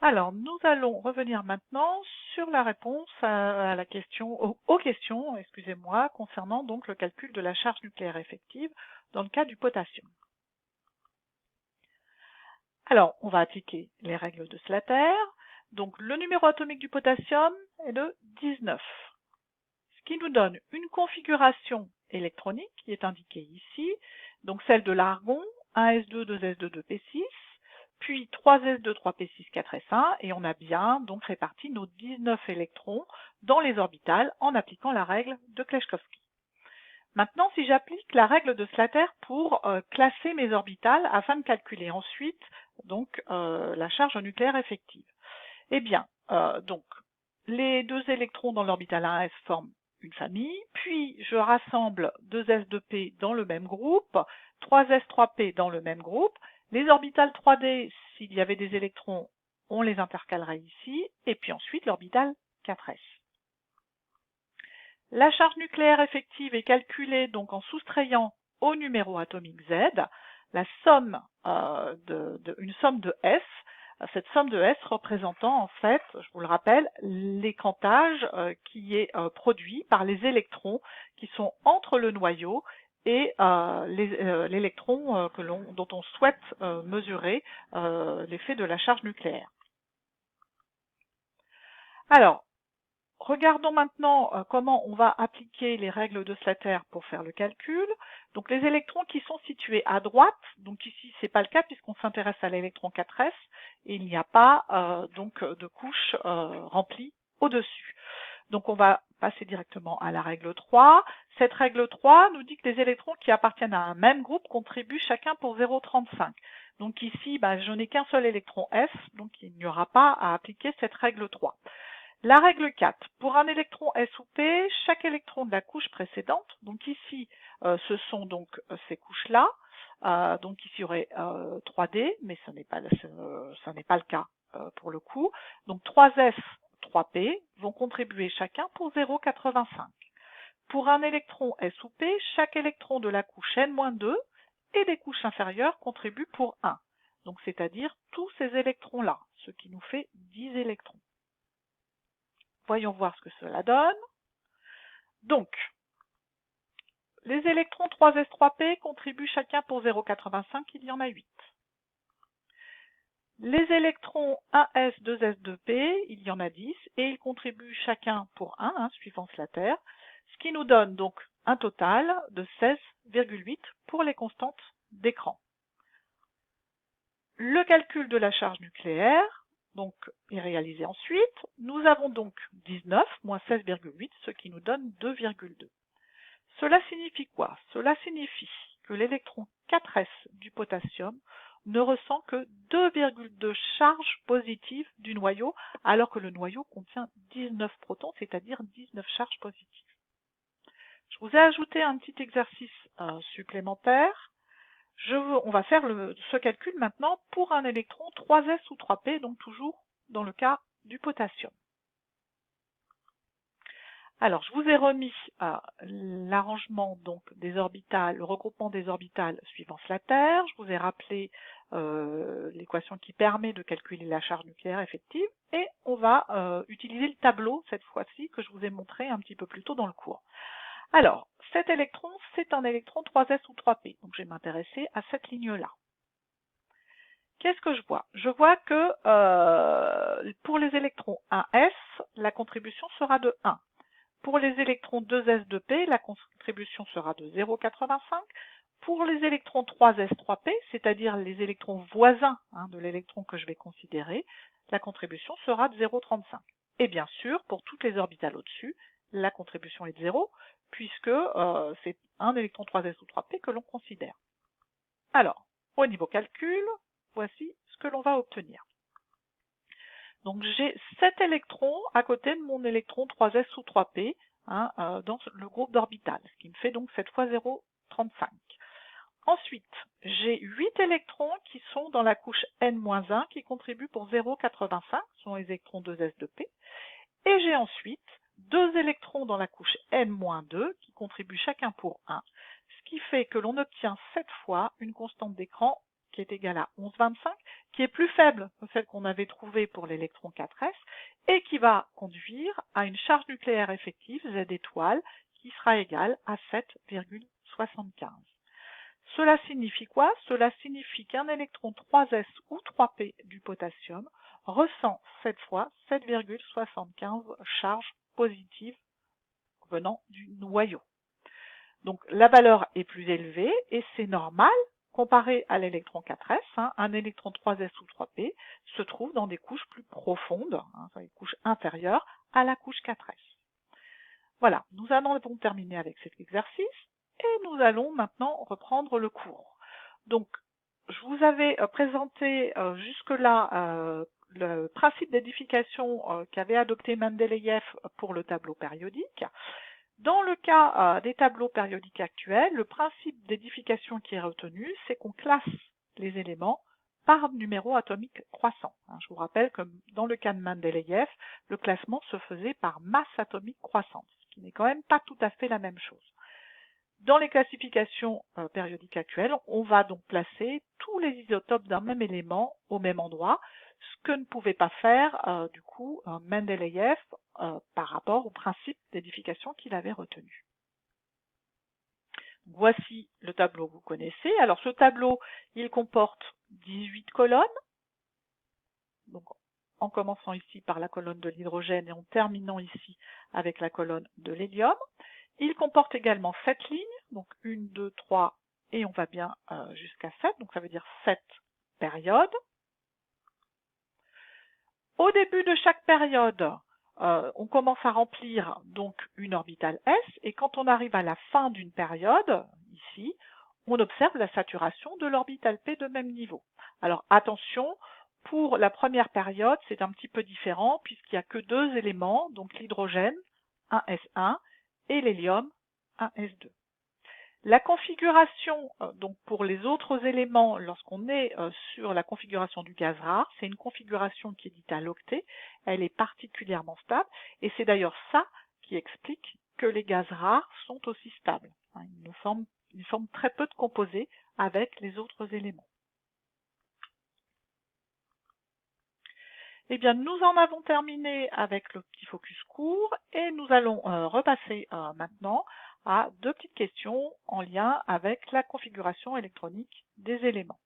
Alors, nous allons revenir maintenant sur la réponse à la question, aux questions, excusez-moi, concernant donc le calcul de la charge nucléaire effective dans le cas du potassium. Alors, on va appliquer les règles de Slater. Donc, le numéro atomique du potassium est de 19, ce qui nous donne une configuration électronique qui est indiquée ici, donc celle de l'argon, 1s2, 2s2, 2p6, puis 3s2, 3p6, 4s1, et on a bien donc réparti nos 19 électrons dans les orbitales en appliquant la règle de Kleshkovsky. Maintenant, si j'applique la règle de Slater pour classer mes orbitales afin de calculer ensuite donc la charge nucléaire effective, eh bien, donc les deux électrons dans l'orbital 1s forment une famille, puis je rassemble 2s2p dans le même groupe, 3s3p dans le même groupe. Les orbitales 3d, s'il y avait des électrons, on les intercalerait ici, et puis ensuite l'orbital 4s. La charge nucléaire effective est calculée donc en soustrayant au numéro atomique Z la somme une somme de S. Cette somme de S représentant en fait, je vous le rappelle, l'écrantage qui est produit par les électrons qui sont entre le noyau et l'électron dont on souhaite mesurer l'effet de la charge nucléaire. Alors, regardons maintenant comment on va appliquer les règles de Slater pour faire le calcul. Donc les électrons qui sont situés à droite, donc ici c'est pas le cas puisqu'on s'intéresse à l'électron 4s et il n'y a pas donc de couche remplie au-dessus. Donc on va passer directement à la règle 3. Cette règle 3 nous dit que les électrons qui appartiennent à un même groupe contribuent chacun pour 0,35. Donc ici, je n'ai qu'un seul électron S, donc il n'y aura pas à appliquer cette règle 3. La règle 4, pour un électron S ou P, chaque électron de la couche précédente, donc ici ce sont donc ces couches-là, donc ici il y aurait 3D, mais ce n'est pas le cas pour le coup, donc 3S, 3P vont contribuer chacun pour 0,85. Pour un électron S ou P, chaque électron de la couche N-2 et des couches inférieures contribue pour 1, donc c'est-à-dire tous ces électrons-là, ce qui nous fait 10 électrons. Voyons voir ce que cela donne. Donc, les électrons 3s3p contribuent chacun pour 0,85, il y en a 8. Les électrons 1s, 2s2p, il y en a 10, et ils contribuent chacun pour 1, suivant Slater, ce qui nous donne donc un total de 16,8 pour les constantes d'écran. Le calcul de la charge nucléaire donc, est réalisé ensuite. Nous avons donc 19 moins 16,8, ce qui nous donne 2,2. Cela signifie quoi? Cela signifie que l'électron 4s du potassium ne ressent que 2,2 charges positives du noyau, alors que le noyau contient 19 protons, c'est-à-dire 19 charges positives. Je vous ai ajouté un petit exercice supplémentaire. On va faire ce calcul maintenant pour un électron 3s ou 3p, donc toujours dans le cas du potassium. Alors, je vous ai remis l'arrangement donc des orbitales, le regroupement des orbitales suivant Slater. Je vous ai rappelé l'équation qui permet de calculer la charge nucléaire effective, et on va utiliser le tableau cette fois-ci que je vous ai montré un petit peu plus tôt dans le cours. Alors, cet électron, c'est un électron 3s ou 3p, donc je vais m'intéresser à cette ligne-là. Qu'est-ce que je vois? Je vois que pour les électrons 1s, la contribution sera de 1. Pour les électrons 2s2p, la contribution sera de 0,85. Pour les électrons 3s3p, c'est-à-dire les électrons voisins de l'électron que je vais considérer, la contribution sera de 0,35. Et bien sûr, pour toutes les orbitales au-dessus, la contribution est de 0, puisque c'est un électron 3s ou 3p que l'on considère. Alors, au niveau calcul, voici ce que l'on va obtenir. Donc j'ai 7 électrons à côté de mon électron 3s ou 3p dans le groupe d'orbitales, ce qui me fait donc 7 fois 0,35. Ensuite, j'ai 8 électrons qui sont dans la couche N-1 qui contribuent pour 0,85, ce sont les électrons 2s2p. Et j'ai ensuite 2 électrons dans la couche N-2 qui contribuent chacun pour 1, ce qui fait que l'on obtient cette fois une constante d'écran qui est égal à 11,25, qui est plus faible que celle qu'on avait trouvée pour l'électron 4s, et qui va conduire à une charge nucléaire effective, Z étoile, qui sera égale à 7,75. Cela signifie quoi? Cela signifie qu'un électron 3s ou 3p du potassium ressent cette fois 7,75 charges positives venant du noyau. Donc la valeur est plus élevée et c'est normal comparé à l'électron 4s. Un électron 3s ou 3p se trouve dans des couches plus profondes, dans les couches inférieures à la couche 4s. Voilà, nous en avons terminé avec cet exercice et nous allons maintenant reprendre le cours. Donc, je vous avais présenté jusque-là le principe d'édification qu'avait adopté Mendeleïev pour le tableau périodique. Dans le cas des tableaux périodiques actuels, le principe d'édification qui est retenu, c'est qu'on classe les éléments par numéro atomique croissant. Je vous rappelle que dans le cas de Mendeleïev, le classement se faisait par masse atomique croissante, ce qui n'est quand même pas tout à fait la même chose. Dans les classifications périodiques actuelles, on va donc placer tous les isotopes d'un même élément au même endroit, ce que ne pouvait pas faire du coup Mendeleïev par rapport au principe d'édification qu'il avait retenu. Voici le tableau que vous connaissez. Alors ce tableau, il comporte 18 colonnes, donc en commençant ici par la colonne de l'hydrogène et en terminant ici avec la colonne de l'hélium. Il comporte également 7 lignes, donc 1, 2, 3, et on va bien jusqu'à 7, donc ça veut dire 7 périodes. Au début de chaque période, on commence à remplir donc une orbitale S, et quand on arrive à la fin d'une période, ici, on observe la saturation de l'orbitale P de même niveau. Alors attention, pour la première période, c'est un petit peu différent, puisqu'il n'y a que 2 éléments, donc l'hydrogène, 1s1, et l'hélium, 1s2. La configuration, donc pour les autres éléments, lorsqu'on est sur la configuration du gaz rare, c'est une configuration qui est dite à l'octet, elle est particulièrement stable, et c'est d'ailleurs ça qui explique que les gaz rares sont aussi stables. Ils forment très peu de composés avec les autres éléments. Eh bien, nous en avons terminé avec le petit focus court et nous allons repasser maintenant à 2 petites questions en lien avec la configuration électronique des éléments.